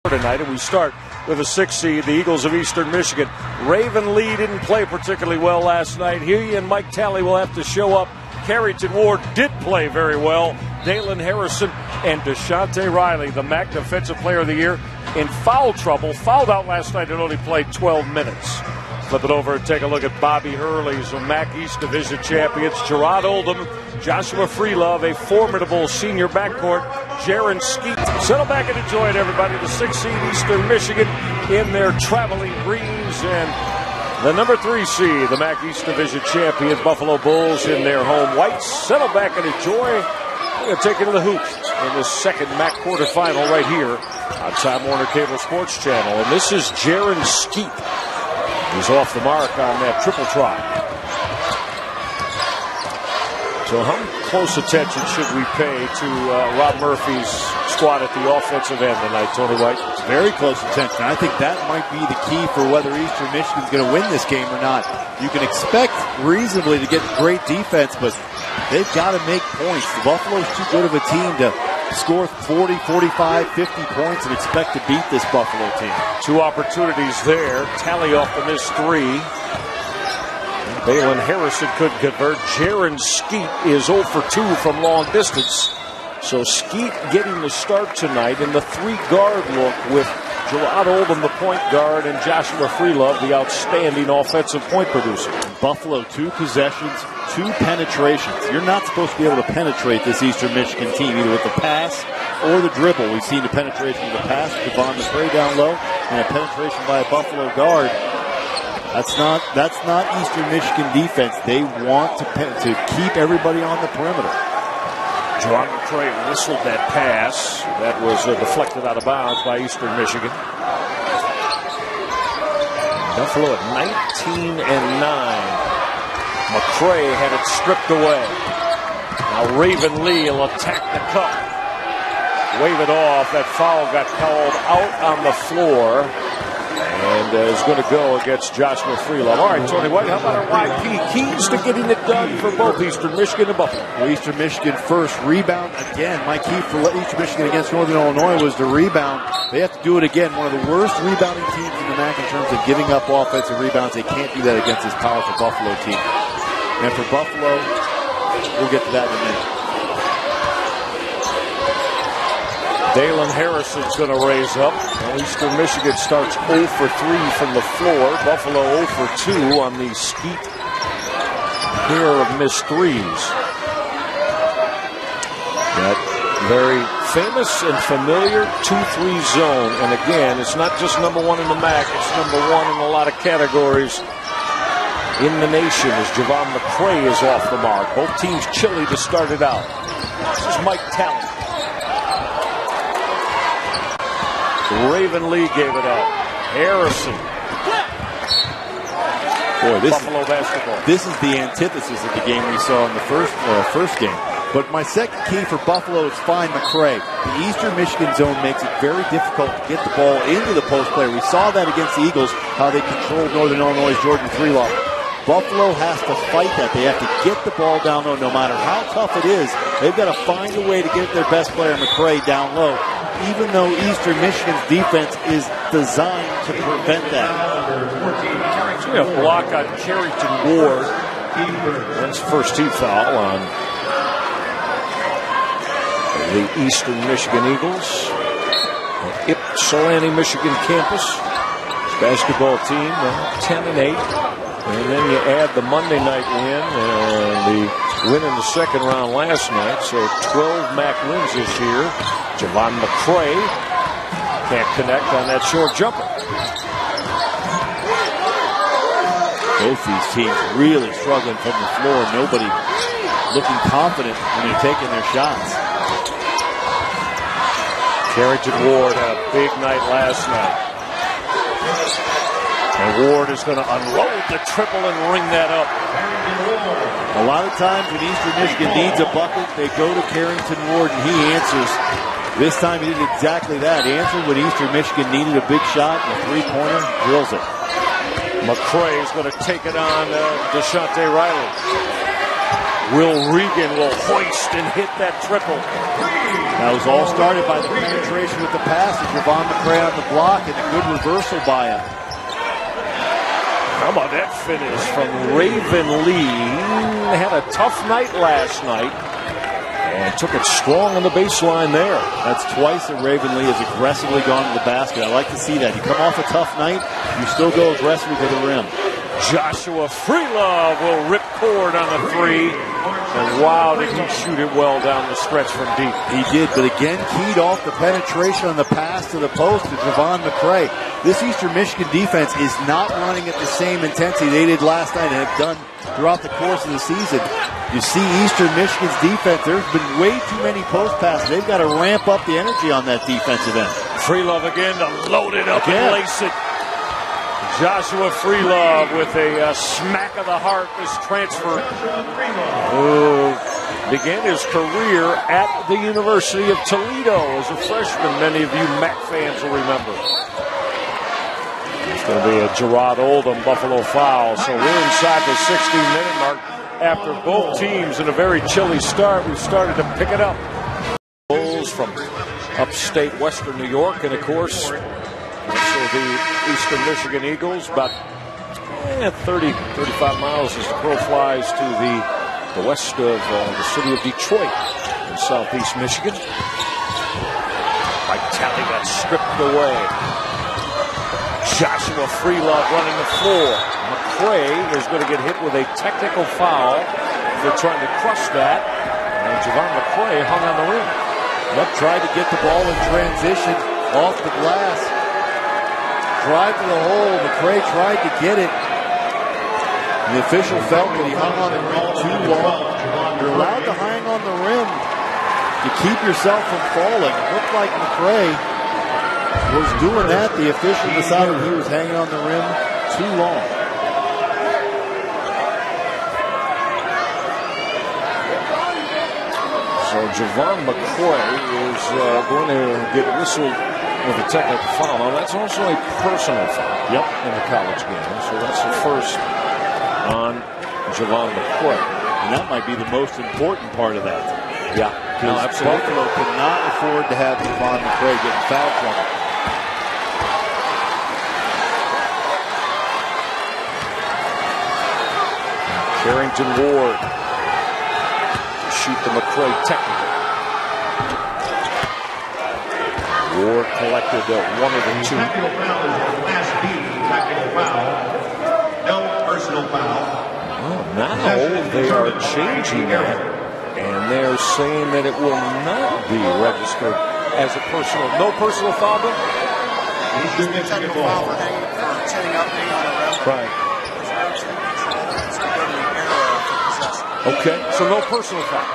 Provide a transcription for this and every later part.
tonight, and we start with a 6 seed, the Eagles of Eastern Michigan. Raven Lee didn't play particularly well last night. Huey and Mike Talley will have to show up. Carrington Ward did play very well. Dalen Harrison and DeShante Riley, the MAC Defensive Player of the Year, in foul trouble. Fouled out last night and only played 12 minutes. Flip it over and take a look at Bobby Hurley's the MAC East Division champions. Gerard Oldham, Joshua Freelove, a formidable senior backcourt. Jaron Skeet. Settle back and enjoy it, everybody. The 6 seed Eastern Michigan in their traveling greens, and the number 3 seed, the MAC East Division champions, Buffalo Bulls, in their home whites. Settle back and enjoy. We're going to take it to the hoop in this second MAC quarterfinal right here on Time Warner Cable Sports Channel. And this is Jaron Skeet. He's off the mark on that triple try. So how close attention should we pay to Rob Murphy's squad at the offensive end tonight, Tony White? Very close attention. I think that might be the key for whether Eastern Michigan's going to win this game or not. You can expect reasonably to get great defense, but they've got to make points. The Buffalo's too good of a team to score 40, 45, 50 points and expect to beat this Buffalo team. 2 opportunities there. Tally off the missed 3. Dalen Harrison couldn't convert. Jaron Skeet is 0 for 2 from long distance. So Skeet getting the start tonight in the 3-guard look with Gerard Oldham, the point guard, and Joshua Freelove, the outstanding offensive point producer. Buffalo, 2 possessions, 2 penetrations. You're not supposed to be able to penetrate this Eastern Michigan team, either with the pass or the dribble. We've seen the penetration with the pass, Devon McCray down low, and a penetration by a Buffalo guard. That's not Eastern Michigan defense. They want to keep everybody on the perimeter. Devon McCray whistled that pass. That was deflected out of bounds by Eastern Michigan. Buffalo at 19-9. McCray had it stripped away. Now Raven Lee will attack the cup. Wave it off. That foul got called out on the floor. And is going to go against Joshua Freelove. All right, Tony White, how about our YP? Keys to getting it done for both Eastern Michigan and Buffalo. Well, Eastern Michigan first, rebound again. My key for Eastern Michigan against Northern Illinois was to rebound. They have to do it again. One of the worst rebounding teams in the MAC in terms of giving up offensive rebounds. They can't do that against this powerful Buffalo team. And for Buffalo, we'll get to that in a minute. Dalen Harrison's going to raise up. Well, Eastern Michigan starts 0 for 3 from the floor. Buffalo 0 for 2 on the Skeet pair of missed threes. That very famous and familiar 2-3 zone. And again, it's not just number 1 in the MAC. It's number 1 in a lot of categories in the nation as Javon McCray is off the mark. Both teams chilly to start it out. This is Mike Talley. Raven Lee gave it up. Harrison. Boy, Buffalo basketball. This is the antithesis of the game we saw in the first game. But my second key for Buffalo is find McCray. The Eastern Michigan zone makes it very difficult to get the ball into the post player. We saw that against the Eagles, how they controlled Northern Illinois' Jordan Freelove. Buffalo has to fight that. They have to get the ball down low no matter how tough it is. They've got to find a way to get their best player, McCray, down low, even though Eastern Michigan's defense is designed to prevent that. So we have a block on Carrington Ward. That's first team foul on the Eastern Michigan Eagles. The Ypsilanti, Michigan campus. Basketball team, 10-8. And then you add the Monday night win and the win in the second round last night. So 12 MAC wins this year. Javon McCray can't connect on that short jumper. Both these teams really struggling from the floor. Nobody looking confident when they're taking their shots. Carrington Ward had a big night last night. And Ward is going to unload the triple and ring that up. A lot of times when Eastern Michigan needs a bucket, they go to Carrington Ward and he answers. This time he did exactly that. He answered when Eastern Michigan needed a big shot, and a three-pointer, drills it. McCray is going to take it on DeShante Riley. Will Regan will hoist and hit that triple. That was all started by the penetration with the pass of Javon McCray on the block and a good reversal by him. How about that finish from Raven Lee? Had a tough night last night and took it strong on the baseline there. That's twice that Raven Lee has aggressively gone to the basket. I like to see that. You come off a tough night, you still go aggressively to the rim. Joshua Freelove will rip cord on the three. And wow, did he shoot it well down the stretch from deep. He did, but again, keyed off the penetration on the pass to the post to Javon McCray. This Eastern Michigan defense is not running at the same intensity they did last night and have done throughout the course of the season. You see Eastern Michigan's defense, there's been way too many post passes. They've got to ramp up the energy on that defensive end. Freelove again to load it up and lace it. Joshua Freelove with a smack of the heart this transfer. Began his career at the University of Toledo as a freshman. Many of you MAC fans will remember. It's going to be a Gerard Oldham Buffalo foul. So we're inside the 16-minute mark. After both teams in a very chilly start, we've started to pick it up. Bulls from upstate Western New York, and of course, also the Eastern Michigan Eagles, about 30, 35 miles as the crow flies to the west of the city of Detroit in southeast Michigan. Mike Talley got stripped away. Joshua Freelove running the floor. McCray is going to get hit with a technical foul for trying to crush that. And Javon McCray hung on the rim. Yep, tried to get the ball in transition off the glass. Drive to the hole. McCray tried to get it. The official felt that he hung on the rim too long. You're allowed to hang on the rim to keep yourself from falling. It looked like McCray was doing that. The official decided he was hanging on the rim too long. So Javon McCray is going to get whistled with a technical foul. Now that's also a personal foul. Yep, in the college game. So that's the first on Javon McCray. And that might be the most important part of that. Yeah, because Buffalo cannot afford to have Javon McCray get in foul trouble. Carrington Ward to shoot the McCray technical. Ward collected one of the two. Technical foul is the last beat. Technical foul. No personal foul. Well, now they are changing that, and they're saying that it will not be registered as a personal. No personal foul. Technical foul for setting up being on the rim. Right. Okay, so no personal foul.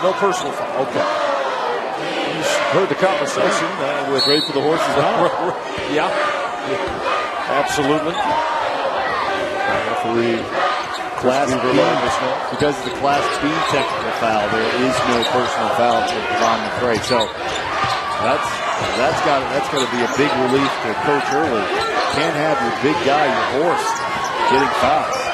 No personal foul. Okay. You heard the conversation with Great for the horses. Yeah, absolutely. Referee Class B, because of the Class B technical foul, there is no personal foul for Javon McCray. So that's got to be a big relief to Coach Early. Can't have your big guy, your horse, getting fouled.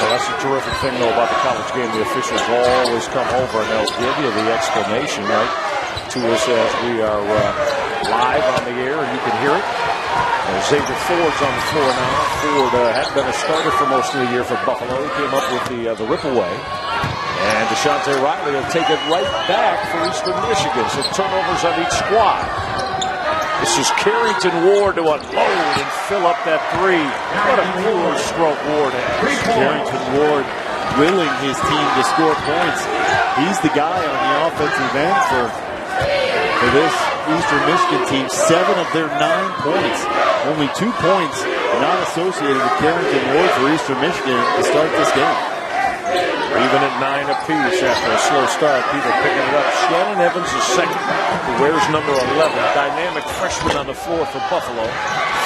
So that's a terrific thing, though, about the college game. The officials always come over and they'll give you the explanation, right, to us as we are live on the air, and you can hear it. Xavier Ford's on the floor now. Ford had been a starter for most of the year for Buffalo. He came up with the rip away. And Deshante Riley will take it right back for Eastern Michigan. So turnovers on each squad. This is Carrington Ward to unload and fill up that three. What a cooler stroke Ward has. Carrington Ward willing his team to score points. He's the guy on the offensive end for this Eastern Michigan team. 7 of their 9 points. Only 2 points not associated with Carrington Ward for Eastern Michigan to start this game. Even at 9 apiece after a slow start, people picking it up. Shannon Evans is second, who wears number 11. Dynamic freshman on the floor for Buffalo.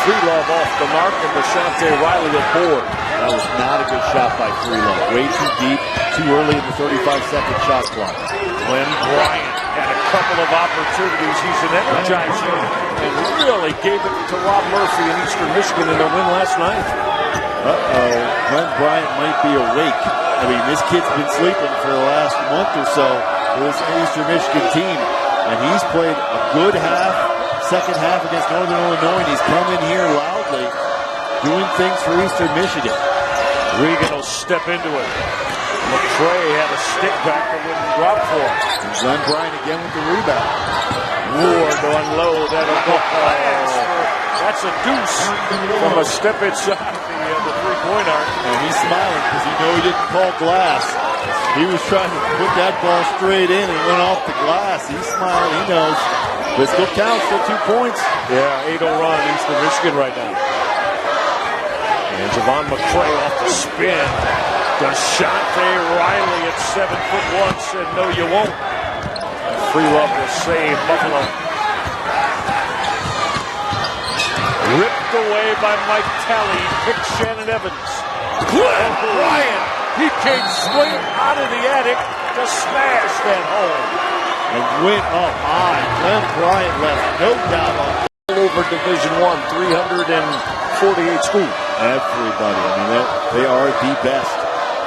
Freelove off the mark, and Deshante Riley at board. That was not a good shot by Freelove. Way too deep, too early in the 35-second shot clock. Glenn Bryant had a couple of opportunities. He's an energizer and really gave it to Rob Murphy in Eastern Michigan in their win last night. Glenn Bryant might be awake. I mean, this kid's been sleeping for the last month or so for this Eastern Michigan team, and he's played a good second half against Northern Illinois, and he's come in here loudly, doing things for Eastern Michigan. Regan will step into it. McCray had a stick back that wouldn't drop for him. And Glenn Bryant again with the rebound. Ward to unload that pass. That's a deuce from a step inside the three-point arc. And he's smiling because he knew he didn't call glass. He was trying to put that ball straight in and went off the glass. He's smiling. He knows. But it still counts for 2 points. Yeah, 8-0 run Eastern Michigan right now. And Javon McCray off the spin. DeShante Riley at 7'1" said, no, you won't. Free love will save Buffalo. Ripped away by Mike Talley. Picks Shannon Evans. Glenn Bryant. He came straight out of the attic to smash that home. And went up high. Glenn Bryant left no doubt on over Division I, 348 school. Everybody. I mean, they are the best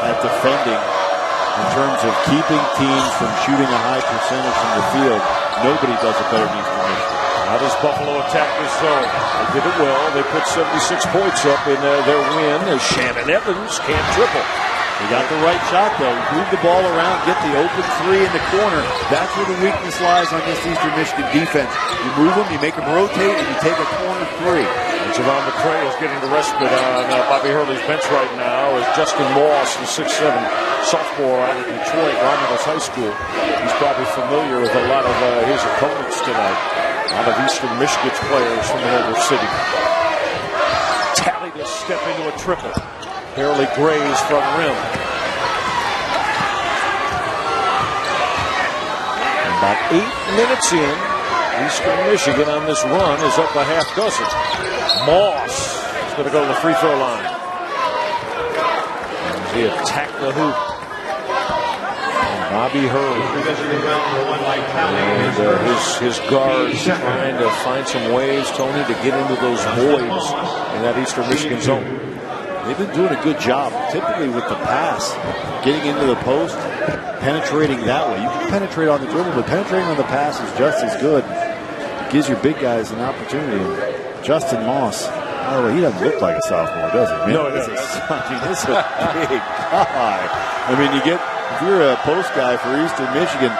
at defending in terms of keeping teams from shooting a high percentage from the field. Nobody does it better than Eastern Michigan. How does Buffalo attack this zone? They did it well. They put 76 points up in their win as Shannon Evans can't triple. They got the right shot, though. Move the ball around, get the open three in the corner. That's where the weakness lies on this Eastern Michigan defense. You move them, you make them rotate, and you take a corner three. And Javon McCray is getting the respite on Bobby Hurley's bench right now as Justin Moss, the 6'7" sophomore out of Detroit, Romulus High School. He's probably familiar with a lot of his opponents tonight. A lot of Eastern Michigan's players from Boulder City. Talley to step into a triple. Barely grazed from rim. And about 8 minutes in, Eastern Michigan on this run is up a half dozen. Moss is going to go to the free throw line. And he attacked the hoop. And Bobby Hurley. And his guards trying to find some ways, Tony, to get into those voids in that Eastern Michigan zone. They've been doing a good job, typically with the pass, getting into the post, penetrating that way. You can penetrate on the dribble, but penetrating on the pass is just as good. It gives your big guys an opportunity. Justin Moss, by the way, he doesn't look like a sophomore, does he? Man, no, he doesn't. This is a big guy. I mean, if you're a post guy for Eastern Michigan,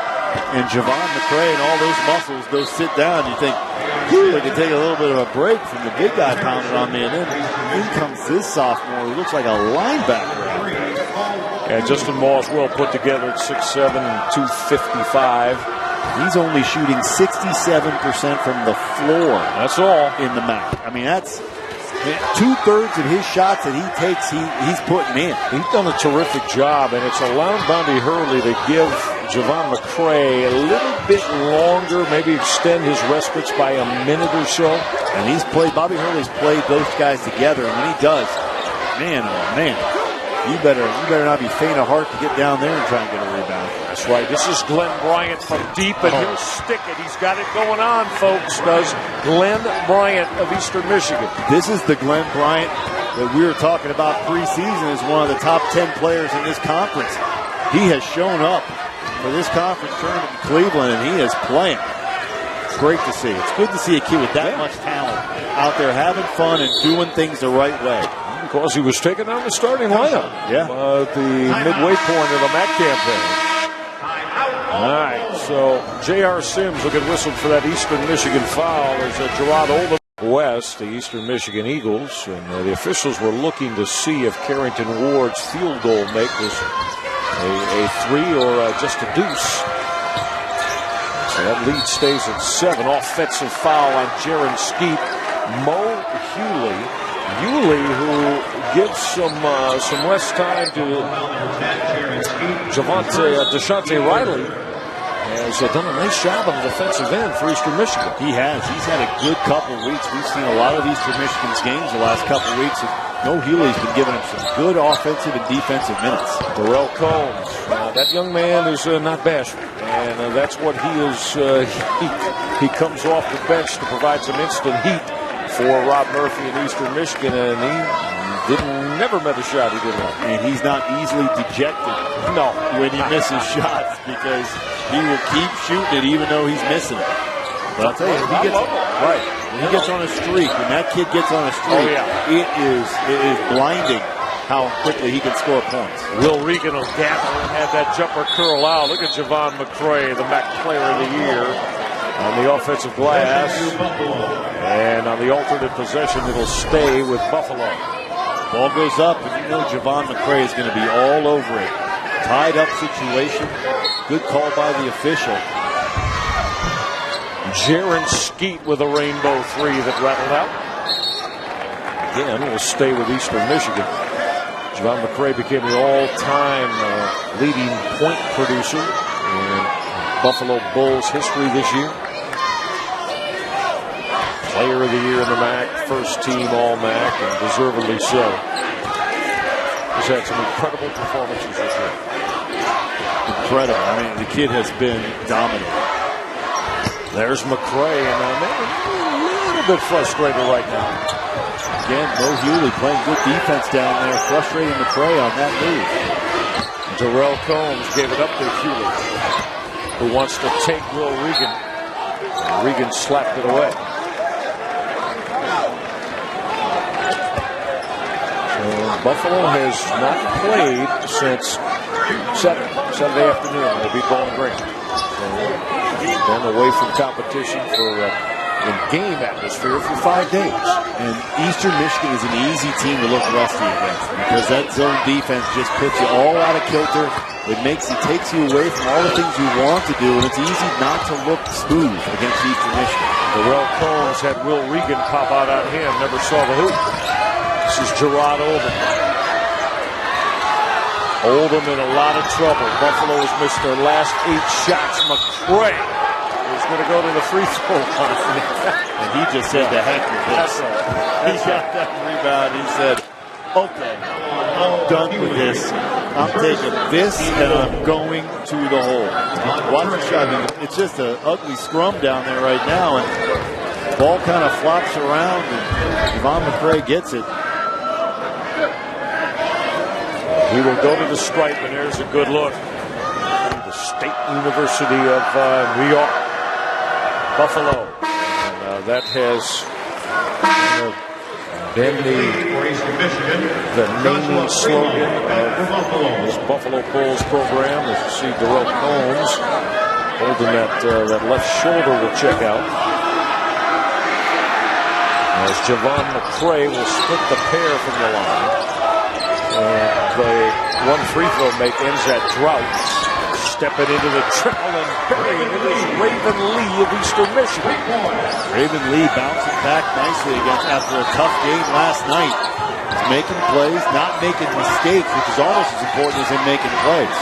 and Javon McCray and all those muscles go sit down, you think, they can take a little bit of a break from the big guy pounding on me, and then in comes this sophomore who looks like a linebacker. Yeah, Justin Moss well put together at 6'7" and 255. He's only shooting 67% from the floor. That's all. In the MAC. I mean, that's 2/3 of his shots that he takes, he's putting in. He's done a terrific job, and it's allowed Bobby Hurley to give Javon McCray a little bit longer, maybe extend his respites by a minute or so. And Bobby Hurley's played those guys together, and when he does, man, oh man, you better not be faint of heart to get down there and try and get a rebound. That's right. This is Glenn Bryant from deep, and he'll stick it. He's got it going on, folks, does Glenn Bryant of Eastern Michigan. This is the Glenn Bryant that we were talking about preseason as one of the top 10 players in this conference. He has shown up for this conference tournament in Cleveland, and he is playing. It's great to see. It's good to see a kid with that much talent out there having fun and doing things the right way. Because he was taking on the starting lineup at the midway point of the MAC campaign. All right, so J.R. Sims will get whistled for that Eastern Michigan foul as Gerard Oldham West, the Eastern Michigan Eagles, and the officials were looking to see if Carrington Ward's field goal make was a three or just a deuce. So that lead stays at 7. Offensive foul on Jaron Skeet. Mo Hewley, who gives some less time to DeShante Riley, has done a nice job on the defensive end for Eastern Michigan. He has. He's had a good couple of weeks. We've seen a lot of Eastern Michigan's games the last couple of weeks. Mo Hewley's been giving him some good offensive and defensive minutes. Darrell Combs, that young man is not bashful, and that's what he is. He comes off the bench to provide some instant heat for Rob Murphy in Eastern Michigan, and he Never met a shot he didn't like. And he's not easily dejected when he misses shots because he will keep shooting it even though he's missing it. But I'll tell you, when he gets on a streak, when that kid gets on a streak, it is blinding how quickly he can score points. Will Regan will gather and have that jumper curl out. Look at Javon McCray, the MAC Player of the Year, on the offensive glass. And on the alternate possession, it'll stay with Buffalo. Ball goes up, and you know Javon McCray is going to be all over it. Tied up situation. Good call by the official. Jaron Skeet with a rainbow three that rattled out. Again, we'll stay with Eastern Michigan. Javon McCray became the all-time leading point producer in Buffalo Bulls history this year. Player of the Year in the MAC, first team All-MAC, and deservedly so. He's had some incredible performances this year. Incredible. I mean, the kid has been dominant. There's McCray, and I'm a little bit frustrated right now. Again, Mo Hewley playing good defense down there, frustrating McCray on that move. Darrell Combs gave it up to Hewley, who wants to take Will Regan. Regan slapped it away. Buffalo has not played since Saturday afternoon. They beat Bowling Green. So been away from competition for in game atmosphere for 5 days. And Eastern Michigan is an easy team to look rusty against because that zone defense just puts you all out of kilter. It takes you away from all the things you want to do, and it's easy not to look smooth against Eastern Michigan. Darrell Combs had Will Regan pop out on him. Never saw the hoop. This is Gerard Oldham. Oldham in a lot of trouble. Buffalo has missed their last 8 shots. McCray is going to go to the free throw line. And he just said, the heck with this. He got that rebound. He said, okay, I'm done with this. I'm taking this and I'm going to the hole. Watch the shot. It's just an ugly scrum down there right now. And the ball kind of flops around and Javon McCray gets it. He will go to the stripe, and there's a good look. The State University of New York, Buffalo. And that has been the naming slogan of this Buffalo Bulls program. As you see, Darrell Combs holding that left shoulder will check out. As Javon McCray will split the pair from the line. The one free throw make ends that drought. Stepping into the triple and burying it is Raven Lee of Eastern Michigan. Raven Lee bouncing back nicely after a tough game last night. He's making plays, not making mistakes, which is almost as important as him making plays.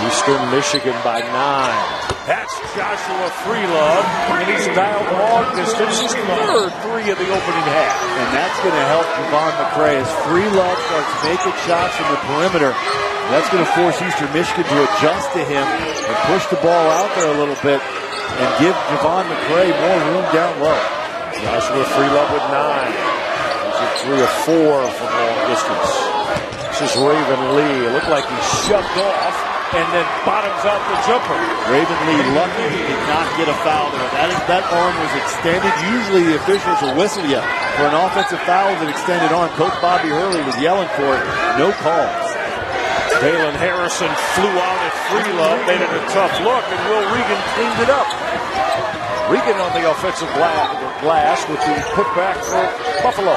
Eastern Michigan by 9. That's Joshua Freelove, and he's dialed long distance. His third 3 of the opening half. And that's going to help Javon McCray as Freelove starts making shots from the perimeter. That's going to force Eastern Michigan to adjust to him and push the ball out there a little bit and give Javon McCray more room down low. Joshua Freelove with 9. He's at 3 of 4 from long distance. This is Raven Lee. It looked like he shoved off and then bottoms out the jumper. Raven Lee lucky he did not get a foul there. That arm was extended. Usually the officials will whistle you for an offensive foul with an extended arm. Coach Bobby Hurley was yelling for it. No calls. Dalen Harrison flew out at Freelove, made it a tough look, and Will Regan cleaned it up. Regan on the offensive glass with the putback for Buffalo.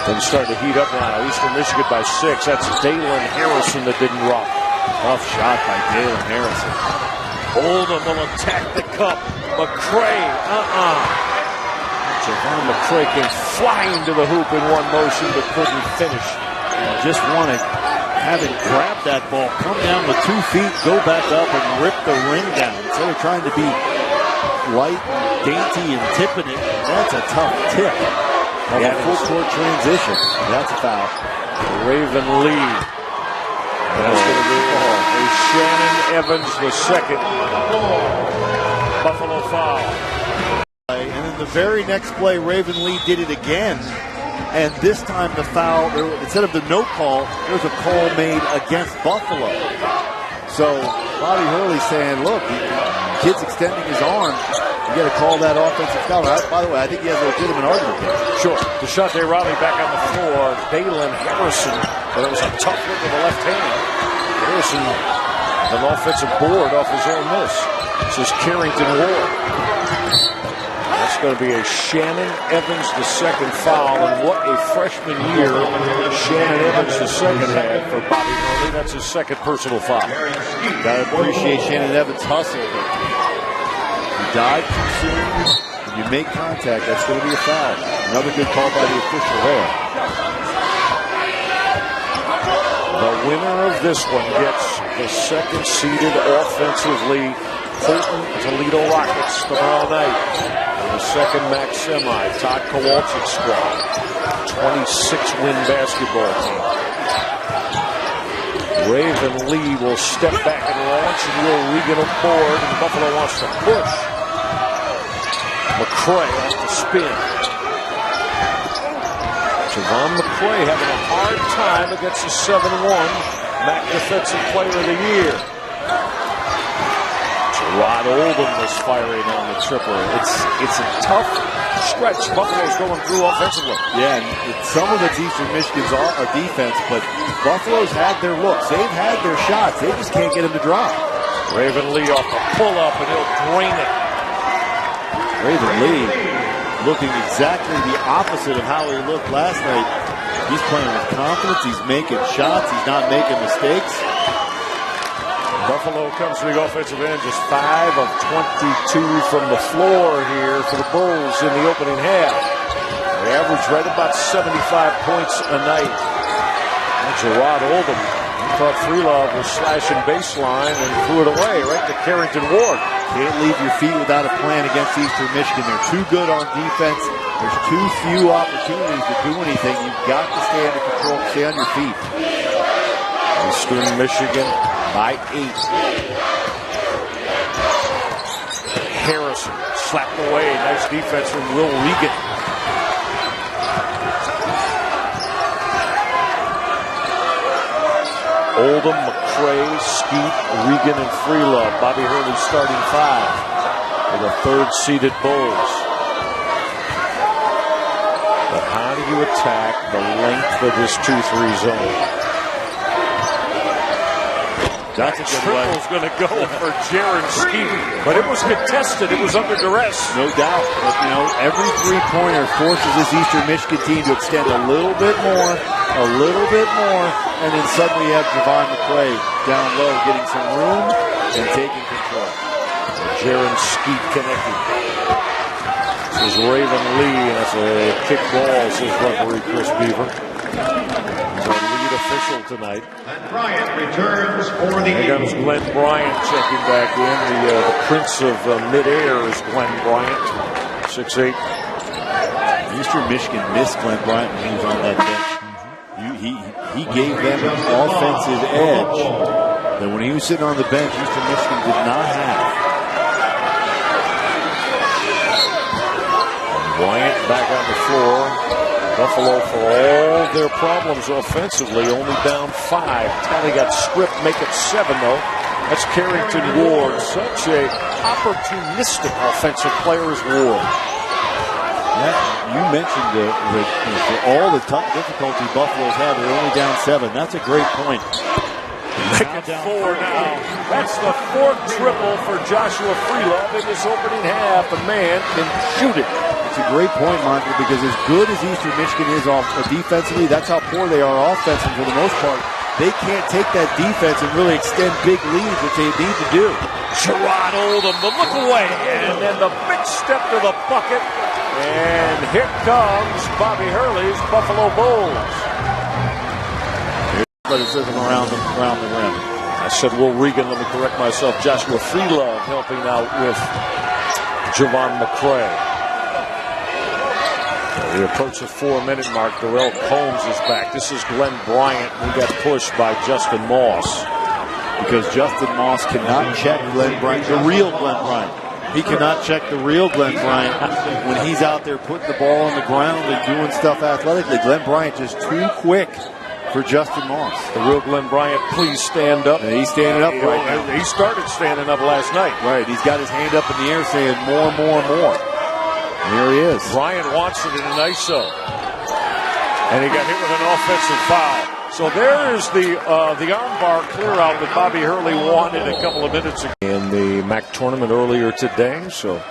Things starting to heat up now. Eastern Michigan by 6. That's Dalen Harrison that didn't rock. Tough shot by Dalen Harrison. Oldham will attack the cup. McCray, Javon McCray came flying to the hoop in one motion but couldn't finish. Just want to have him grab that ball, come down with 2 feet, go back up and rip the ring down. Instead of trying to be light and dainty and tipping it, that's a tough tip. A full court transition. That's a foul. Raven Lee. That's going to be a Shannon Evans the second. Buffalo foul. And then the very next play, Raven Lee did it again. And this time the foul, instead of the no call, there was a call made against Buffalo. So Bobby Hurley's saying, look, the kid's extending his arm. You got to call that offensive foul. By the way, I think he has a legitimate argument there. Sure. Deshante Riley back on the floor. Dalen Harrison. Well, that was a tough look with the left hand. Harrison, an offensive board off his own miss. This is Carrington Ward. That's going to be a Shannon Evans the second foul, and what a freshman year Shannon Evans the second had for Bobby Hurley. That's his second personal foul. Got to appreciate Shannon Evans' hustle. You dive too soon, when you make contact, that's going to be a foul. Another good call by the official there. The winner of this one gets the second seeded offensively Fulton Toledo Rockets tomorrow night. The second MAC semi, Todd Kowalczyk squad, 26-win basketball team. Raven Lee will step back and launch, and Will Regan aboard, and Buffalo wants to push. McCray off the spin. Javon McCray having a hard time against the 7-1 MAC Defensive Player of the Year. Rod Oldham was firing on the tripler. It's a tough stretch Buffalo's going through offensively. Yeah, and some of it's Eastern Michigan's defense, but Buffalo's had their looks. They've had their shots. They just can't get them to drop. Raven Lee off the pull-up, and he'll drain it. Raven Lee looking exactly the opposite of how he looked last night. He's playing with confidence. He's making shots. He's not making mistakes. Buffalo comes to the offensive end, just 5 of 22 from the floor here for the Bulls in the opening half. They average right about 75 points a night. And Gerard Oldham, he thought Freelove was slashing baseline and threw it away right to Carrington Ward. Can't leave your feet without a plan against Eastern Michigan. They're too good on defense. There's too few opportunities to do anything. You've got to stay under control, stay on your feet. Eastern Michigan by 8. Harrison slapped away. Nice defense from Will Regan. Oldham, McCray, Skeet, Regan, and Freelove. Bobby Hurley starting 5 for the third-seeded Bulls. But how do you attack the length of this 2-3 zone? That's a good one. Triple's going to go for Jaron Skeet, but it was contested. It was under duress. No doubt. But, every three-pointer forces this Eastern Michigan team to extend a little bit more, and then suddenly you have Javon McCray down low getting some room and taking control. Jaron Skeet connected. This is Raven Lee, and it's a kick ball, says referee Chris Beaver. Official tonight. Glenn Bryant returns for the Here comes Glenn Bryant checking back in. The prince of midair is Glenn Bryant, 6'8". Eastern Michigan missed Glenn Bryant when he was on that bench. He gave them an offensive edge that when he was sitting on the bench, Eastern Michigan did not have. Bryant back on the floor. Buffalo, for all their problems offensively, only down 5. Tally got stripped, make it 7, though. That's Carrington Ward. Such a opportunistic offensive player as Ward. Yeah, you mentioned for all the difficulty Buffalo's had, they're only down 7. That's a great point. Make it 4 now. That's the 4th triple for Joshua Freelove in this opening half. The man can shoot it. It's a great point, Michael, because as good as Eastern Michigan is defensively, that's how poor they are offensively for the most part. They can't take that defense and really extend big leads, which they need to do. Gerard Oldham, the look away, and then the big step to the bucket. And here comes Bobby Hurley's Buffalo Bulls. Athleticism around the rim. I said Will Regan, let me correct myself. Joshua Freelove helping out with Javon McCray. We approach the 4-minute mark. Darrell Combs is back. This is Glenn Bryant. We got pushed by Justin Moss. Because Justin Moss cannot check Glenn Bryant, the real Glenn Bryant. He cannot check the real Glenn Bryant when he's out there putting the ball on the ground and doing stuff athletically. Glenn Bryant just too quick for Justin Moss. The real Glenn Bryant, please stand up. And he's standing up right now. He started standing up last night. Right, he's got his hand up in the air saying more, more, more. And here he is. Bryant wants it in an ISO. And he got hit with an offensive foul. So there's the armbar clear out that Bobby Hurley wanted a couple of minutes ago in the MAC tournament earlier today. So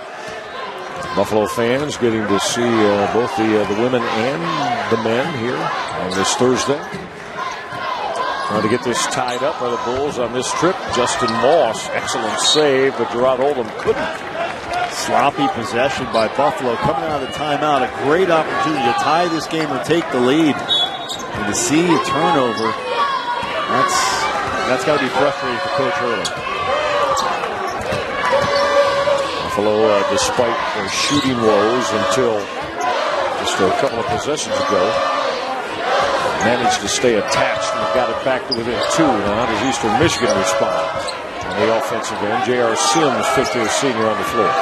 Buffalo fans getting to see both the women and the men here on this Thursday. Trying to get this tied up by the Bulls on this trip. Justin Moss, excellent save, but Gerard Oldham couldn't. Sloppy possession by Buffalo coming out of the timeout. A great opportunity to tie this game or take the lead. And to see a turnover, that's got to be frustrating for Coach Hurley. Buffalo, despite their shooting woes until just a couple of possessions ago, managed to stay attached and got it back to within 2. Now, how does Eastern Michigan respond on the offensive end? J.R. Sims, fifth-year senior on the floor.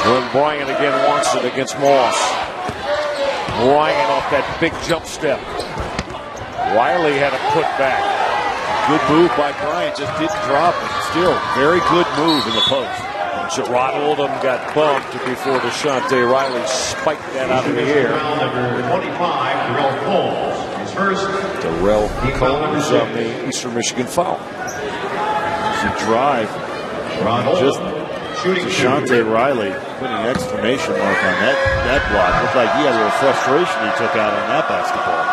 Glenn Bryant again wants it against Moss. Bryant off that big jump step. Wiley had a putback. Good move by Bryant, just didn't drop it. Still, very good move in the post. Gerard Oldham got bumped before DeShante Riley spiked that out of the air. Number 25, Darrell Coles. His first. Darrell Coles on the Eastern Michigan foul. There's a drive. Just DeShante Riley putting an exclamation mark on that block. Looked like he had a little frustration he took out on that basketball.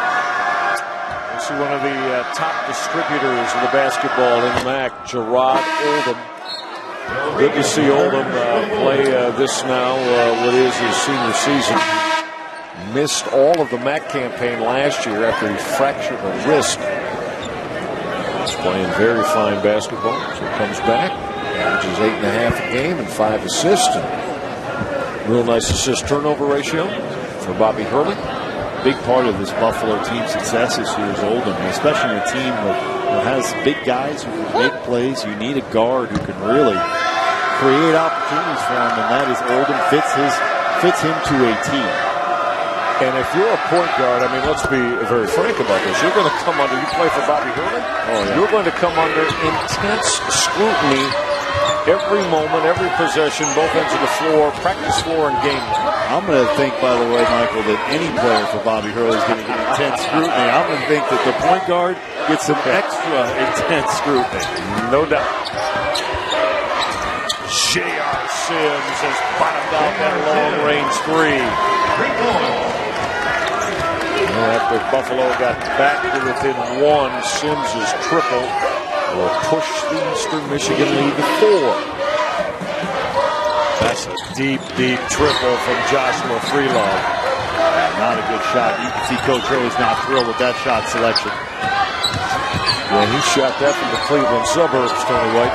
This is one of the top distributors of the basketball in the MAC, Gerard Oldham. Good to see Oldham play this now, what is his senior season. Missed all of the MAC campaign last year after he fractured a wrist. He's playing very fine basketball, so he comes back. Averages 8.5 a game and 5 assists. And real nice assist-turnover ratio for Bobby Hurley. Big part of this Buffalo team's success this year is Oldham, especially a team that has big guys who can make plays. You need a guard who can really create opportunities for him, and that is Oldham fits him to a team. And if you're a point guard, I mean, let's be very frank about this. You're going to come under, you play for Bobby Hurley? Oh, yeah. You're going to come under intense scrutiny every moment, every possession, both ends of the floor, practice floor, and game day. I'm going to think, by the way, Michael, that any player for Bobby Hurley is going to get intense scrutiny. I'm going to think that the point guard gets some extra intense scrutiny. No doubt. J.R. Sims has bottomed out that long-range 3. After Buffalo got back to within 1, Sims' triple will push the Eastern Michigan lead to 4. That's a deep, deep triple from Joshua Freelove. Not a good shot. You can see Coach Hurley's not thrilled with that shot selection. Yeah, he shot that from the Cleveland suburbs, Tony White.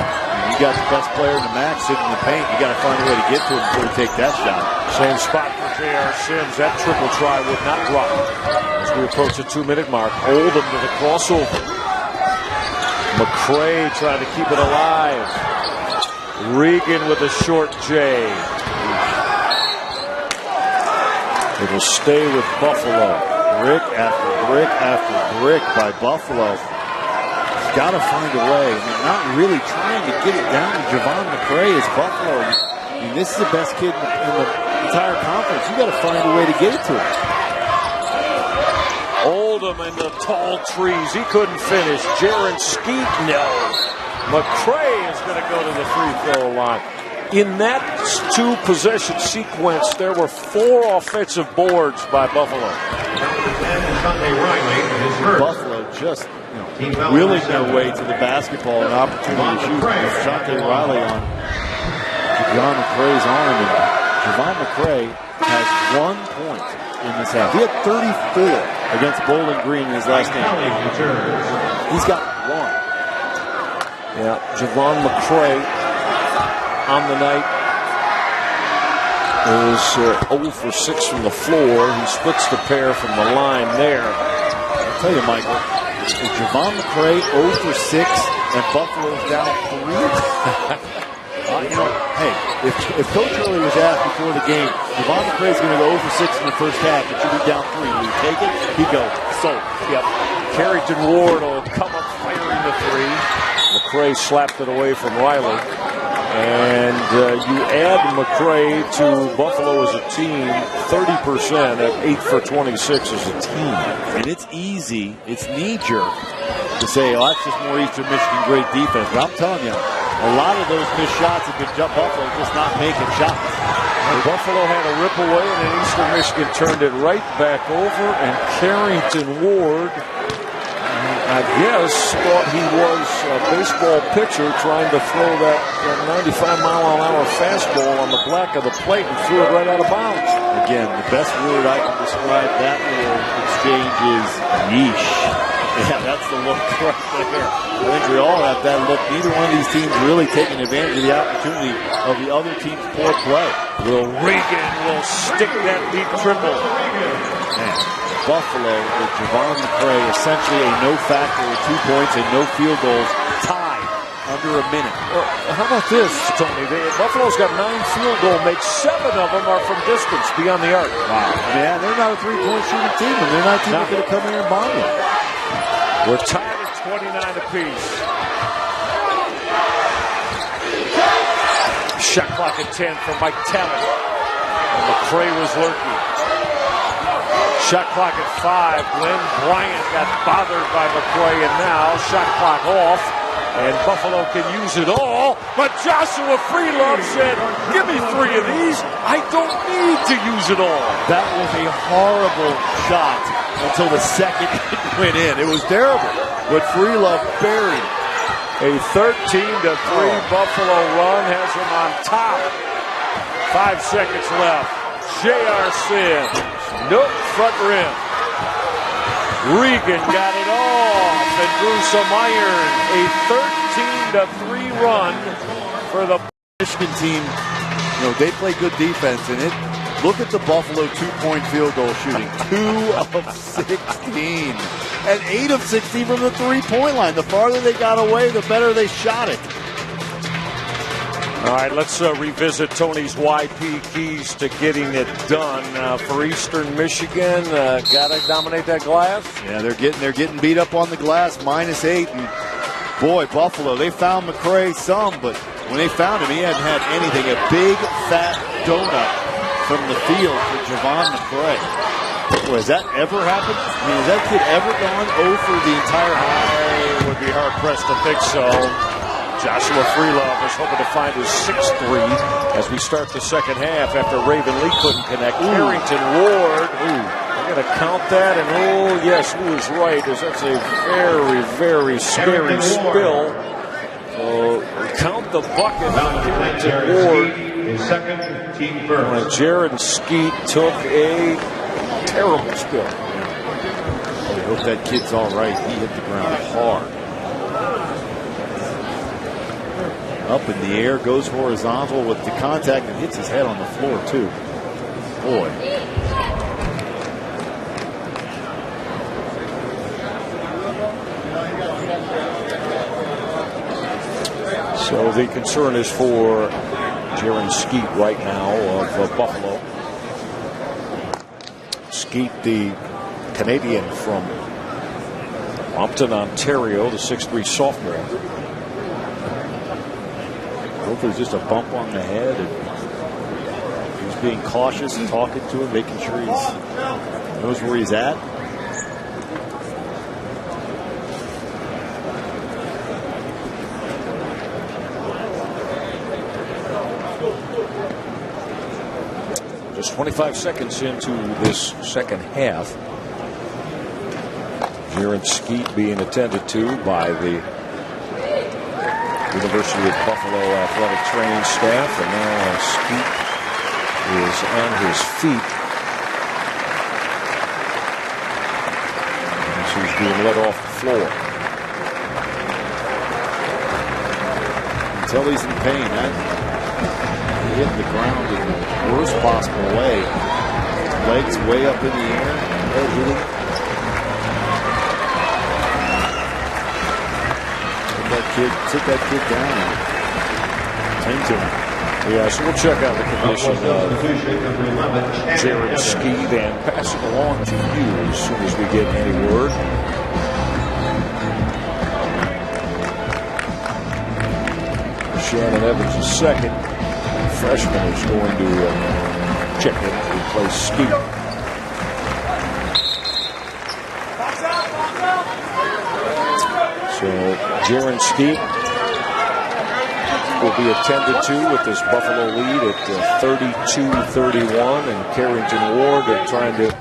You got the best player in the MAC sitting in the paint. You got to find a way to get to him before you take that shot. Same spot for J.R. Sims. That triple try would not drop. As we approach the 2-minute mark, Oldham to the crossover. McCray trying to keep it alive. Regan with a short J. It will stay with Buffalo. Brick after brick after brick by Buffalo. Got to find a way. I mean, not really trying to get it down to Javon McCray as Buffalo. I mean, this is the best kid in the entire conference. You got to find a way to get it to him. Oldham in the tall trees. He couldn't finish. Jaron Skeet, no. McCray is going to go to the free throw line. In that 2-possession sequence, there were 4 offensive boards by Buffalo. Buffalo just willing their way to the basketball, an opportunity to shoot. DeShante Riley on Javon McCray's arm, and Javon McCray has 1 point in this half. He had 34 against Bowling Green in his last game. He's got 1. Yeah, Javon McCray on the night is 0 for 6 from the floor. He splits the pair from the line there. I'll tell you, Michael, if Javon McCray 0 for 6 and Buffalo's down 3, hey, if Coach Early was asked before the game, Javon McCray is going to go over 6 in the first half, but you'll be down 3. Will you take it? He'd go, sold. Yep. Carrington Ward will come up firing the 3. McCray slapped it away from Riley. And you add McCray to Buffalo as a team, 30% at 8 for 26 as a team. And it's easy, it's knee-jerk to say, oh, that's just more Eastern Michigan great defense. But I'm telling you, a lot of those missed shots have been Buffalo just not making shots. And Buffalo had a rip away, and then Eastern Michigan turned it right back over, and Carrington Ward, I guess, thought he was a baseball pitcher trying to throw that 95-mile-an-hour fastball on the back of the plate and threw it right out of bounds. Again, the best word I can describe that little exchange is yeesh. Yeah, that's the look right there. I think we all have that look. Neither one of these teams really taking advantage of the opportunity of the other team's poor play. Will Regan will stick that deep triple. Man, Buffalo with Javon McCray, essentially a no factor with 2 points and no field goals, tied under a minute. Well, how about this, Tony? Buffalo's got 9 field goal makes. 7 of them are from distance beyond the arc. Wow. Man, they're not a 3-point shooting team, and they're not a team that's going to come here and bomb you. We're tied at 29 apiece. Shot clock at 10 for Mike Talley. And McCray was lurking. Shot clock at 5. Glenn Bryant got bothered by McCray, and now shot clock off. And Buffalo can use it all. But Joshua Freelove said, give me 3 of these. I don't need to use it all. That was a horrible shot until the second went in. It was terrible. But Freelove buried. A 13-3 Buffalo run has them on top. 5 seconds left. J.R. Sims. Nope, front rim. Regan got it off and drew some iron. A 13-3 run for the Michigan team. You know, they play good defense, and look at the Buffalo 2-point field goal shooting. 2 of 16. And 8 of 16 from the 3-point line. The farther they got away, the better they shot it. All right, let's revisit Tony's YP keys to getting it done for Eastern Michigan. Got to dominate that glass. Yeah, they're getting beat up on the glass, -8. And boy, Buffalo, they found McCray some, but when they found him, he hadn't had anything. A big, fat donut from the field for Javon McCray. Boy, has that ever happened? I mean, has that kid ever gone 0 for the entire half? I would be hard-pressed to think so. Joshua Freelove is hoping to find his 6th 3 as we start the second half after Raven Lee couldn't connect. Carrington Ward. They're going to count that, and yes, who is right, as that's a very, very scary spill. So count the bucket on Carrington Ward. His second, team first. Jared Skeet took a terrible spill. I hope that kid's all right. He hit the ground hard. Up in the air, goes horizontal with the contact and hits his head on the floor, too. Boy. So the concern is for Jaron Skeet right now of Buffalo. Skeet, the Canadian from Upton, Ontario, the 6'3" sophomore. Hopefully it's just a bump on the head. And he's being cautious and talking to him, making sure he knows where he's at. Just 25 seconds into this second half. Jaron Skeet being attended to by the University of Buffalo athletic training staff, and now Skeet is on his feet as he's being let off the floor. Until he's in pain, he hit the ground in the worst possible way. Legs way up in the air, head hitting. Sit that kid down and tend to him. Yeah, so we'll check out the condition of Jared Skeed and pass it along to you as soon as we get any word. Shannon Evans is second. The freshman is going to check in to replace Skeet. So Jaron Skeet will be attended to with this Buffalo lead at 32-31, and Carrington Ward are trying to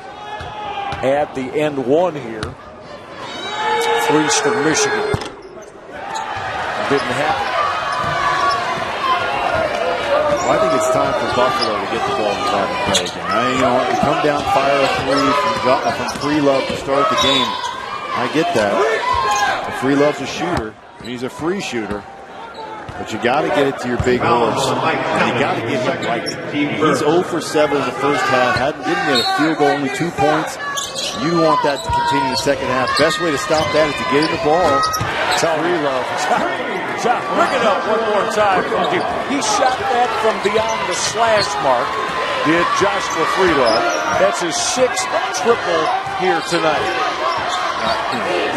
add the end one here for Eastern Michigan. Didn't happen. Well, I think it's time for Buffalo to get the ball in front of play again. You come down, fire a three from Freelove to start the game. I get that. Freelove's a shooter, and he's a free shooter. But you got to get it to your big horse, and you got to get him right. He's 0 for 7 in the first half. Didn't get a field goal, only 2 points. You want that to continue in the second half. Best way to stop that is to get him the ball. Freelove. Bring it up one more time. He shot that from beyond the slash mark. Did Joshua Freelove. That's his 6th triple here tonight.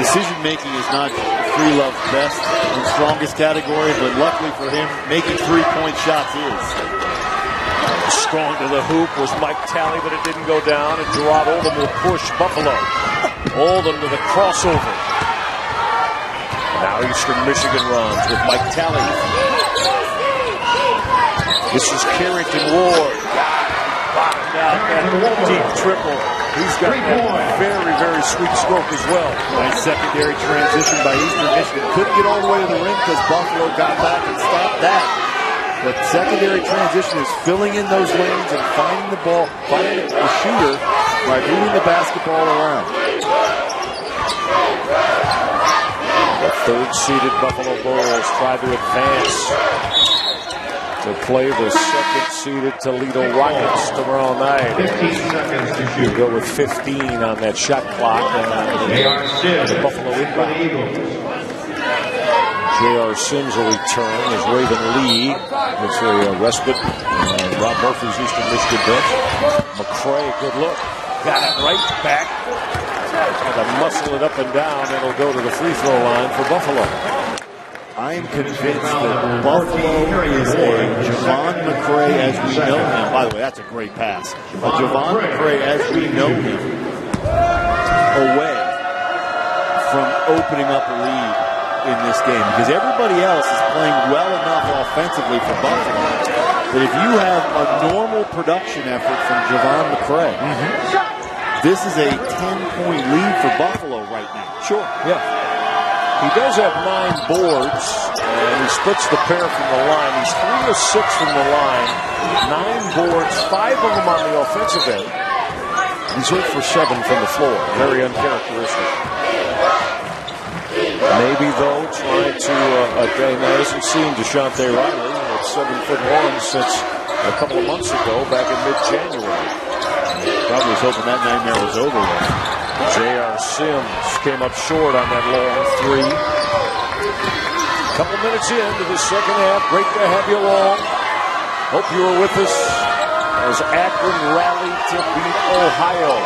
Decision-making is not Freelove's best and strongest category, but luckily for him, making three-point shots is. Strong to the hoop was Mike Talley, but it didn't go down, and Gerard Oldham will push Buffalo. Oldham to the crossover. Now Eastern Michigan runs with Mike Talley. This is Carrington Ward. Bottomed out that deep triple. He's got that very, very sweet stroke as well. Nice secondary transition by Eastern Michigan. Couldn't get all the way to the rim because Buffalo got back and stopped that. But secondary transition is filling in those lanes and finding the ball, finding the shooter by moving the basketball around. The third-seeded Buffalo Bulls try to advance to play the second-seeded Toledo Rockets tomorrow night. 15 seconds to shoot. Go with 15 on that shot clock. The Buffalo inbound. J.R. Sims will return as Raven Lee gets a respite. Rob Murphy's Eastern Michigan bench. McCray, good look. Got it right back. Got to muscle it up and down, and it'll go to the free throw line for Buffalo. I am convinced that Buffalo is a Javon McCray as we know him. By the way, that's a great pass. But Javon McCray as we know him away from opening up a lead in this game. Because everybody else is playing well enough offensively for Buffalo that if you have a normal production effort from Javon McCray, this is a 10-point lead for Buffalo right now. Sure, yeah. He does have 9 boards, and he splits the pair from the line. He's 3 of 6 from the line, 9 boards, 5 of them on the offensive end. He's 0 for 7 from the floor. Very uncharacteristic. Maybe, though, trying to, he hasn't seen DeShante Riley at 7'1" since a couple of months ago, back in mid-January. Probably was hoping that nightmare was over with. J.R. Sims came up short on that long three. Couple minutes into the second half. Great to have you along. Hope you were with us as Akron rallied to beat Ohio.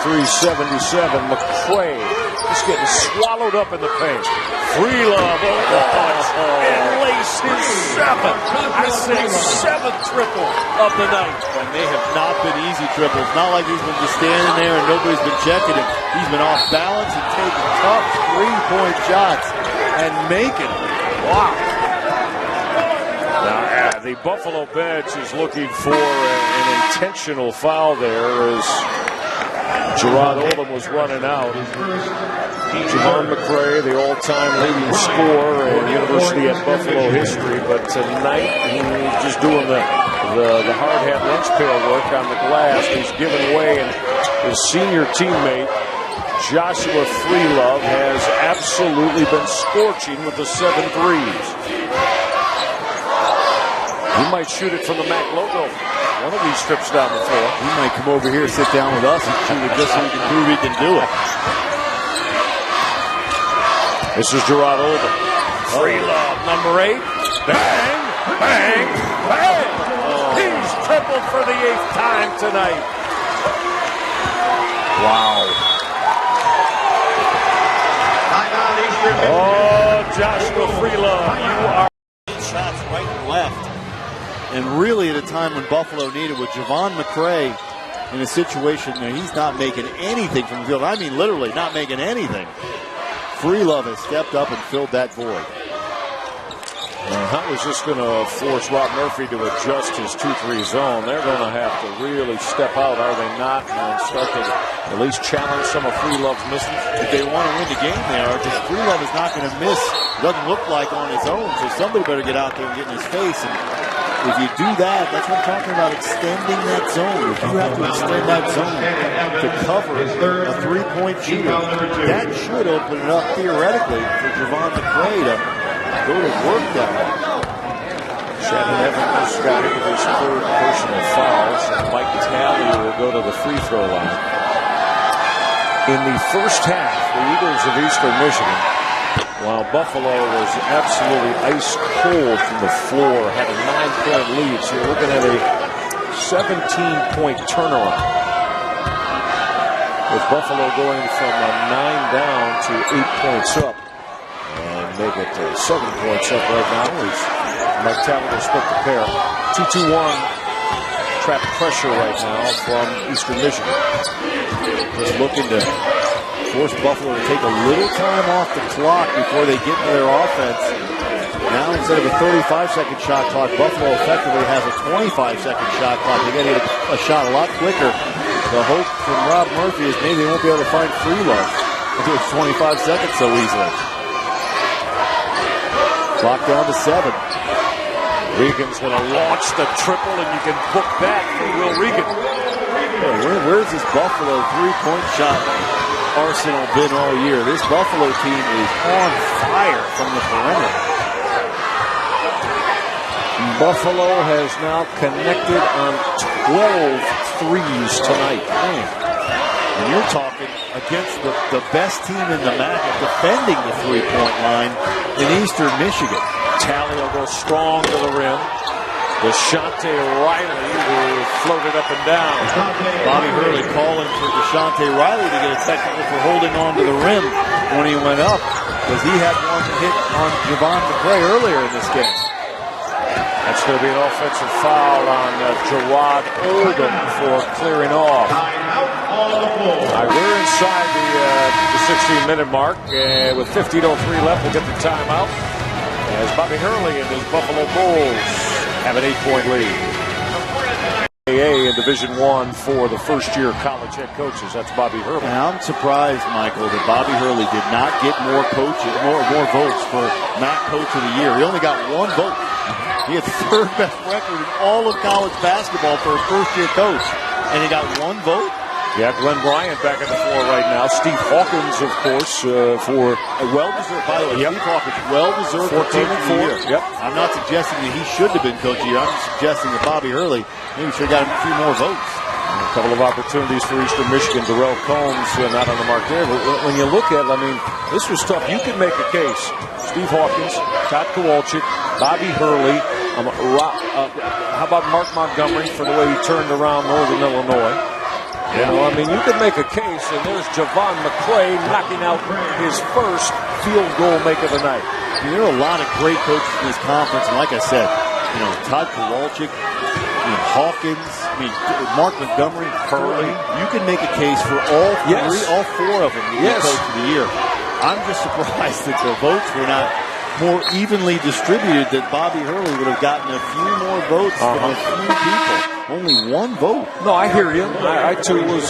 83-77. McCray just getting swallowed up in the paint. Freelove and laced his 7th. I say 7th triple of the night. And they have not been easy triples. Not like he's been just standing there and nobody's been checking him. He's been off balance and taking tough three-point shots and making them. Wow. Now, the Buffalo bench is looking for an intentional foul there as Gerard Oldham was running out. Javon McCray, the all-time leading scorer in University at Buffalo history, but tonight he's just doing the hard hat lunch pail work on the glass. He's given way, and his senior teammate Joshua Freelove has absolutely been scorching with the 7 threes. He might shoot it from the MAC logo. One of these trips down the floor. He might come over here, sit down with us, and shoot it just so he can prove he can do it. This is Gerard Oldham. Freelove, number 8. Bang! Bang! Bang! He's tripled for the 8th time tonight. Wow. Oh, Joshua Freelove, you are. Shots right and left. And really at a time when Buffalo needed with Javon McCray in a situation where he's not making anything from the field. I mean literally not making anything. Freelove has stepped up and filled that void. How is this going to force Rob Murphy to adjust his 2-3 zone? They're going to have to really step out, are they not, and start to at least challenge some of Freelove's misses? If they want to win the game, they are, because Freelove is not going to miss. Doesn't look like on his own, so somebody better get out there and get in his face. And if you do that, that's what I'm talking about, extending that zone. If you have to extend that zone to cover a three-point shooter, that should open it up theoretically for Javon McCray to go to work down. Shannon Evans got into his 3rd personal foul, so Mike Talley will go to the free throw line. In the first half, the Eagles of Eastern Michigan, while Buffalo was absolutely ice cold from the floor, had a 9-point lead, so you're looking at a 17-point turnaround. With Buffalo going from a 9 down to 8 points up. And make it 7 points up right now as Mike Talley will split the pair. 2-2-1 trap pressure right now from Eastern Michigan. Just looking to force Buffalo to take a little time off the clock before they get into their offense. Now instead of a 35-second shot clock, Buffalo effectively has a 25-second shot clock. They got to get a shot a lot quicker. The hope from Rob Murphy is maybe they won't be able to find Freelove until it's 25 seconds so easily. Clock down to 7. Regan's going to launch the triple, and you can book that for Will Regan. Yeah, where's this Buffalo three-point shot arsenal been all year? This Buffalo team is on fire from the perimeter. Buffalo has now connected on 12 threes tonight. And you're talking against the best team in the MAC defending the three-point line in Eastern Michigan. Talley will go strong to the rim. DeShante Riley will float it up and down. Bobby Hurley calling for DeShante Riley to get a technical for holding on to the rim when he went up, because he had one hit on Javon McCray earlier in this game. That's going to be an offensive foul on Jawad Oldham for clearing off. We're inside the 16-minute mark. With 50:03 left, we'll get the timeout. As Bobby Hurley and his Buffalo Bulls have an 8-point lead. In Division I for the first-year college head coaches. That's Bobby Hurley. And I'm surprised, Michael, that Bobby Hurley did not get more votes for MAC Coach of the Year. He only got 1 vote. He had the 3rd best record in all of college basketball for a first-year coach, and he got 1 vote. Yeah, Glenn Bryant back on the floor right now. Steve Hawkins, of course, for a well-deserved. By the way, Steve Hawkins, well-deserved 14-4. Yep. I'm not suggesting that he should have been coach of the year. I'm suggesting that Bobby Hurley maybe should have got a few more votes. A couple of opportunities for Eastern Michigan. Darrell Combs not on the mark there. But when you look at it, I mean, this was tough. You could make a case. Steve Hawkins, Todd Kowalczyk, Bobby Hurley. How about Mark Montgomery for the way he turned around Northern Illinois? You know, I mean, you could make a case, and there's Javon McCray knocking out his first field goal make of the night. There are a lot of great coaches in this conference, and like I said, you know, Todd Kowalczyk, Hawkins, Mark Montgomery, Hurley. You can make a case for all four of them to be coach of the year. I'm just surprised that the votes were not more evenly distributed, that Bobby Hurley would have gotten a few more votes from a few people. Only 1 vote. No, I hear you. I too was